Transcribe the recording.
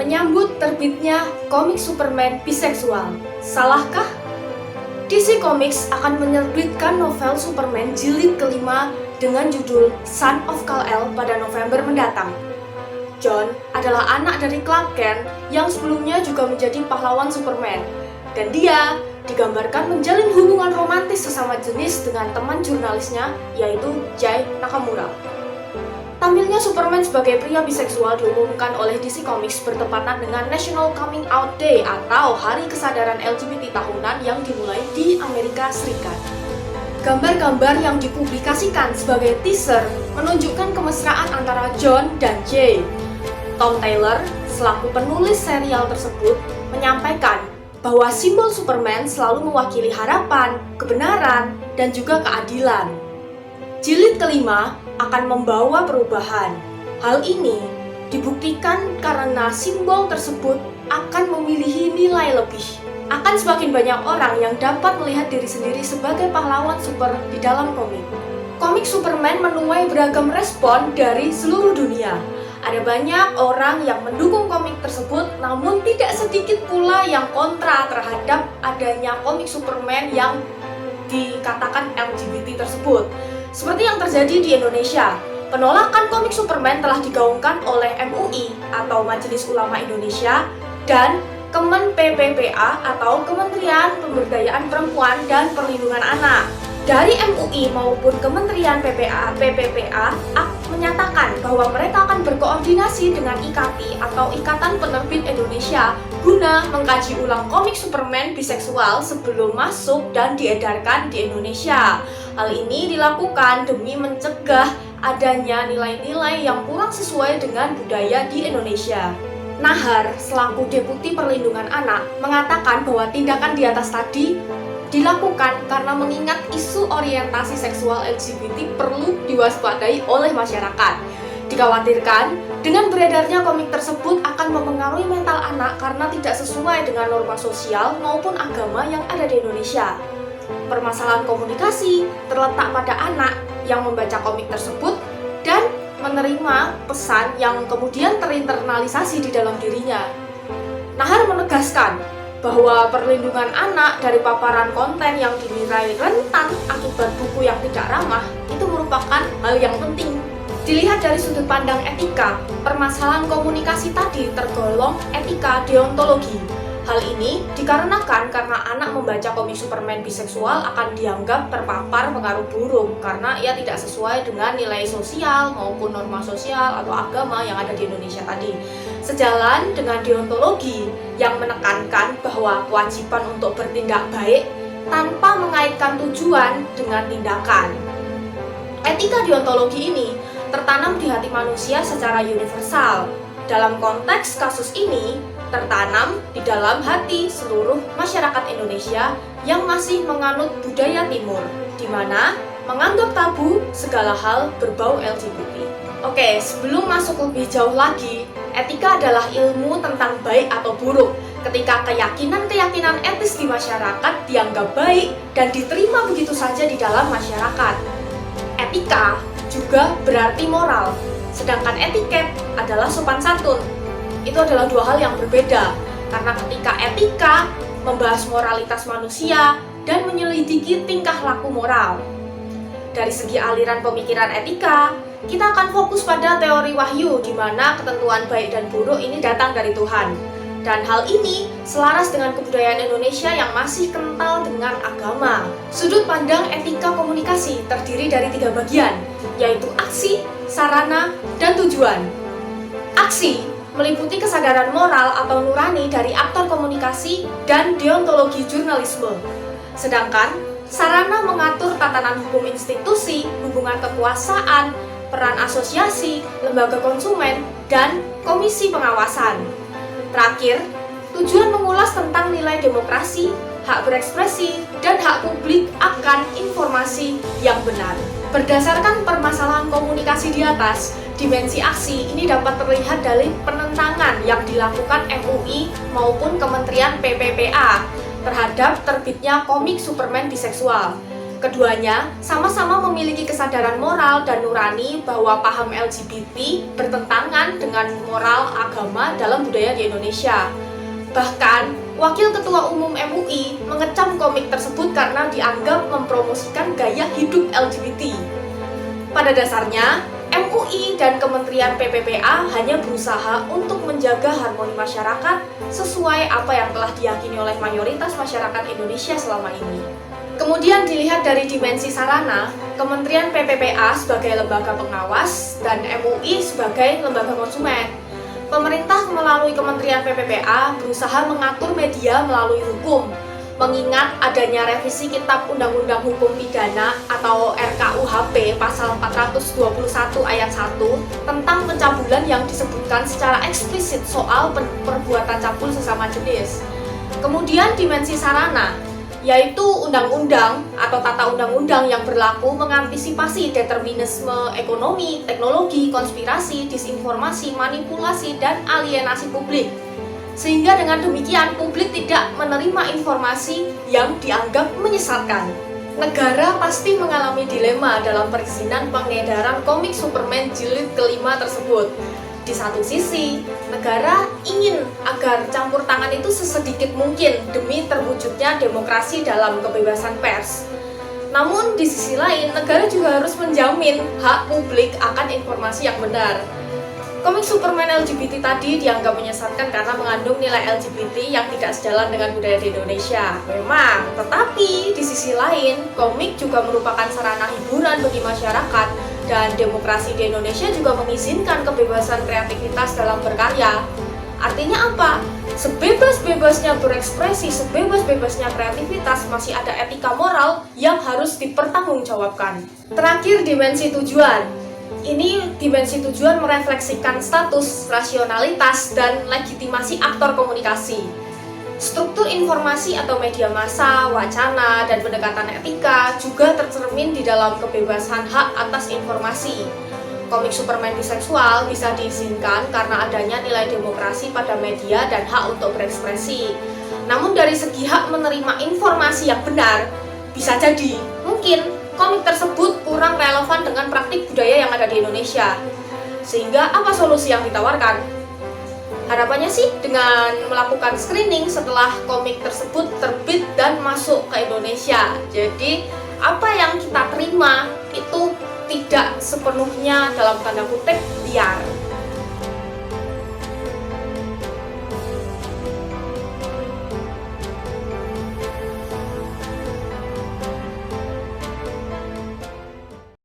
menyambut terbitnya komik Superman biseksual. Salahkah? DC Comics akan menerbitkan novel Superman jilid kelima dengan judul Son of Kal-El pada November mendatang. John adalah anak dari Clark Kent yang sebelumnya juga menjadi pahlawan Superman, dan dia digambarkan menjalin hubungan romantis sesama jenis dengan teman jurnalisnya, yaitu Jay Nakamura. Tampilnya Superman sebagai pria biseksual diumumkan oleh DC Comics bertepatan dengan National Coming Out Day atau Hari Kesadaran LGBT tahunan yang dimulai di Amerika Serikat. Gambar-gambar yang dipublikasikan sebagai teaser menunjukkan kemesraan antara John dan Jay. Tom Taylor, selaku penulis serial tersebut, menyampaikan bahwa simbol Superman selalu mewakili harapan, kebenaran, dan juga keadilan. Jilid kelima akan membawa perubahan. Hal ini dibuktikan karena simbol tersebut akan memiliki nilai lebih. Akan semakin banyak orang yang dapat melihat diri sendiri sebagai pahlawan super di dalam komik. Komik Superman menuai beragam respon dari seluruh dunia. Ada banyak orang yang mendukung komik tersebut, namun tidak sedikit pula yang kontra terhadap adanya komik Superman yang dikatakan LGBT tersebut. Seperti yang terjadi di Indonesia, penolakan komik Superman telah digaungkan oleh MUI atau Majelis Ulama Indonesia dan Kemen PPPA atau Kementerian Pemberdayaan Perempuan dan Perlindungan Anak. Dari MUI maupun Kementerian PPPA menyatakan bahwa mereka akan berkoordinasi dengan IKAPI atau Ikatan Penerbit Indonesia guna mengkaji ulang komik Superman biseksual sebelum masuk dan diedarkan di Indonesia. Hal ini dilakukan demi mencegah adanya nilai-nilai yang kurang sesuai dengan budaya di Indonesia. Nahar, selaku Deputi Perlindungan Anak, mengatakan bahwa tindakan di atas tadi dilakukan karena mengingat isu orientasi seksual LGBT perlu diwaspadai oleh masyarakat. Dikhawatirkan, dengan beredarnya komik tersebut akan mempengaruhi mental anak karena tidak sesuai dengan norma sosial maupun agama yang ada di Indonesia. Permasalahan komunikasi terletak pada anak yang membaca komik tersebut dan menerima pesan yang kemudian terinternalisasi di dalam dirinya. Nahar menegaskan bahwa perlindungan anak dari paparan konten yang dinilai rentan akibat buku yang tidak ramah itu merupakan hal yang penting. Dilihat dari sudut pandang etika, permasalahan komunikasi tadi tergolong etika deontologi. Hal ini dikarenakan karena anak membaca komik Superman biseksual akan dianggap terpapar pengaruh buruk karena ia tidak sesuai dengan nilai sosial maupun norma sosial atau agama yang ada di Indonesia tadi. Sejalan dengan deontologi yang menekankan bahwa kewajiban untuk bertindak baik tanpa mengaitkan tujuan dengan tindakan. Etika deontologi ini tertanam di hati manusia secara universal. Dalam konteks kasus ini, tertanam di dalam hati seluruh masyarakat Indonesia yang masih menganut budaya timur, di mana menganggap tabu segala hal berbau LGBT. Oke, sebelum masuk lebih jauh lagi, etika adalah ilmu tentang baik atau buruk. Ketika keyakinan-keyakinan etis di masyarakat dianggap baik dan diterima begitu saja di dalam masyarakat. Etika juga berarti moral, sedangkan etiket adalah sopan santun. Itu adalah dua hal yang berbeda, karena ketika etika membahas moralitas manusia dan menyelidiki tingkah laku moral. Dari segi aliran pemikiran etika, kita akan fokus pada teori wahyu di mana ketentuan baik dan buruk ini datang dari Tuhan. Dan hal ini selaras dengan kebudayaan Indonesia yang masih kental dengan agama. Sudut pandang etika komunikasi terdiri dari 3 bagian, yaitu aksi, sarana, dan tujuan. Aksi meliputi kesadaran moral atau nurani dari aktor komunikasi dan deontologi jurnalisme. Sedangkan sarana mengatur tatanan hukum institusi, hubungan kekuasaan, peran asosiasi, lembaga konsumen, dan komisi pengawasan. Terakhir, tujuan mengulas tentang nilai demokrasi, hak berekspresi, dan hak publik akan informasi yang benar. Berdasarkan permasalahan komunikasi di atas, dimensi aksi ini dapat terlihat dari penentangan yang dilakukan MUI maupun Kementerian PPPA terhadap terbitnya komik Superman biseksual. Keduanya sama-sama memiliki kesadaran moral dan nurani bahwa paham LGBT bertentangan dengan moral agama dalam budaya di Indonesia. Bahkan, Wakil Ketua Umum MUI mengecam komik tersebut karena dianggap mempromosikan gaya hidup LGBT. Pada dasarnya, MUI dan Kementerian PPPA hanya berusaha untuk menjaga harmoni masyarakat sesuai apa yang telah diyakini oleh mayoritas masyarakat Indonesia selama ini. Kemudian dilihat dari dimensi sarana, Kementerian PPPA sebagai lembaga pengawas dan MUI sebagai lembaga konsumen. Pemerintah melalui Kementerian PPPA berusaha mengatur media melalui hukum, mengingat adanya revisi Kitab Undang-Undang Hukum Pidana atau RKUHP pasal 421 ayat 1 tentang pencabulan yang disebutkan secara eksplisit soal perbuatan cabul sesama jenis. Kemudian dimensi sarana, yaitu undang-undang atau tata undang-undang yang berlaku mengantisipasi determinisme ekonomi, teknologi, konspirasi, disinformasi, manipulasi, dan alienasi publik. Sehingga dengan demikian publik tidak menerima informasi yang dianggap menyesatkan. Negara pasti mengalami dilema dalam perizinan pengedaran komik Superman jilid kelima tersebut. Di satu sisi, negara ingin agar campur tangan itu sesedikit mungkin demi terwujudnya demokrasi dalam kebebasan pers. Namun di sisi lain, negara juga harus menjamin hak publik akan informasi yang benar. Komik Superman LGBT tadi dianggap menyesatkan karena mengandung nilai LGBT yang tidak sejalan dengan budaya di Indonesia. Memang, tetapi di sisi lain, komik juga merupakan sarana hiburan bagi masyarakat dan demokrasi di Indonesia juga mengizinkan kebebasan kreativitas dalam berkarya. Artinya apa? Sebebas-bebasnya berekspresi, sebebas-bebasnya kreativitas, masih ada etika moral yang harus dipertanggungjawabkan. Terakhir, dimensi tujuan. Ini dimensi tujuan merefleksikan status, rasionalitas, dan legitimasi aktor komunikasi. Struktur informasi atau media massa, wacana, dan pendekatan etika juga tercermin di dalam kebebasan hak atas informasi. Komik Superman biseksual bisa diizinkan karena adanya nilai demokrasi pada media dan hak untuk berekspresi. Namun dari segi hak menerima informasi yang benar, bisa jadi mungkin komik tersebut kurang relevan dengan praktik budaya yang ada di Indonesia. Sehingga apa solusi yang ditawarkan? Harapannya sih dengan melakukan screening setelah komik tersebut terbit dan masuk ke Indonesia. Jadi apa yang kita terima itu tidak sepenuhnya dalam tanda kutip liar.